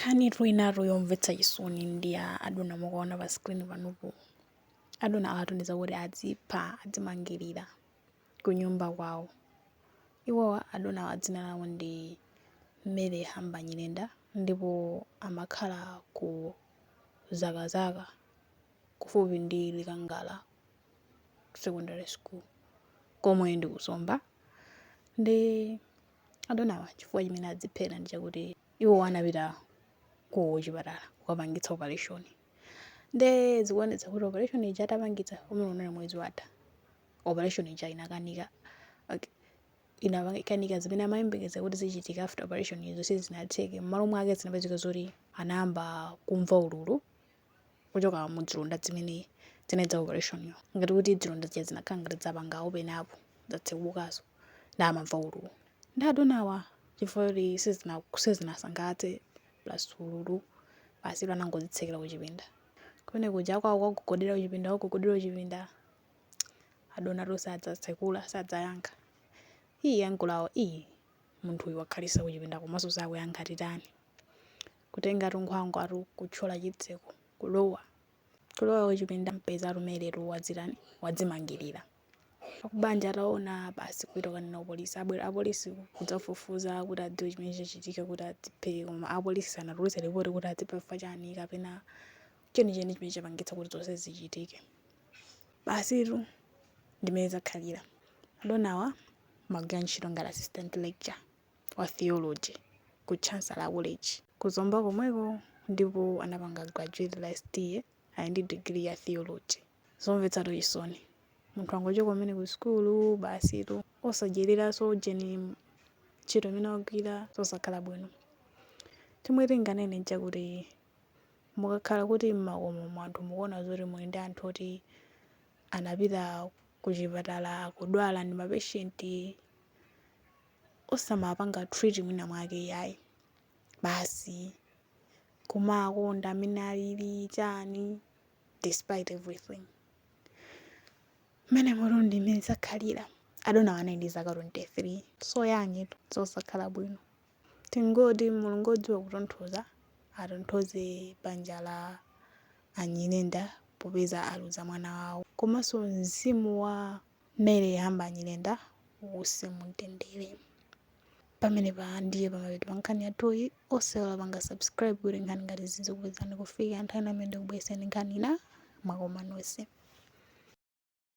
Nkhani inaro yomvetsa chisoni ndi ya adona mukuona pa screen panopo. Adona awathandiza kuti adzipha adzimangirira ku nyumba kwawo. Iwowa adona dzina lawo ndi Mary Hamba Nyirenda ndipo amakhala ku Zakazaka kufupi ndi Likangala secondary school komwe ndi kusomba. Ndi adonawa chifukwa chimene adziphera ndi chakuti iwo anapita ku chipatala kukapangitsa operation. Nde zikuonetsa kuti operation ija atapangitsa umene unali mwezi watha. Operation ija inakanika. Inakanika zimene amayembekeza kuti zichitika after operation izo sizinatheke. M'malo mwake zinapezeka zoti anayamba kumva ululu kuchoka mu zilonda zimene zinadza operation yo. Ngati kuti zilonda zija zinakhala ngati zapanga open up zatsekukaso ndi amamva ululu. Ndi adonawa chifukwa kuti sizinasangalatse plus ululu basi anangodzitsekera kuchipinda. Kumene kuja kwawo kugodera kuchipinda adona sadzatsegula sadzayankha. Yankulawo munthu uyu wakhalisa kuchipinda komanso sakuyankha titani. Kutenga nkhwangu atu kuthyola chitseko kulowa kuchipinda mpeza alumeretu wadzimangirira. Akubanja ataona basi kuita kanena apolisi abwera apolisi kudzafufuza kuti adziwe chimene chachitika kuti adziphe koma apolisi anatulutsa ripoti kuti adziphe chifukwa chani kapena chenicheni chimene chapangitsa kuti zonse zichitike. Basitu ndimene zakhalira. Adonawa magwira ntchito ngati assistant lecturer wa theology ku Chancellor College kuzomba komweko ndipo anapanga graduate last year ali ndi degree ya theology. Zomvetsa chisoni. Munthu angochoka kumene ku school basitu osadyereraso jeni ntchito imene wagwira zosakhala bwino. Chomwe tinganene nchakuti mukakhala kuti m'makomo anthu mukuona zoti muli ndi anthu oti anapita ku chipatala kudwala ndi mapatient osamapanga treat mwina mwake yayi. Basi kumakonda amene alili chani despite everything. Mene murundi imene zakhalira. Adonawa anali ndi zaka 23 so yangetu zosakhala bwino. Tingoti Mulungu odziwa kutonthoza atonthoze banja la Anyirenda popeza aluza mwana wawo. Komanso mzimu wa Mary Hamba Nyirenda uwuse mumtendere. Pamenepa ndiye pamapeto pa nkhani yathuyi osewala panga subscribe kuti nkhani ngati zizi kuwezani kufika nthawi imene ndikubwereseni nkhani ina mwakoma nonse.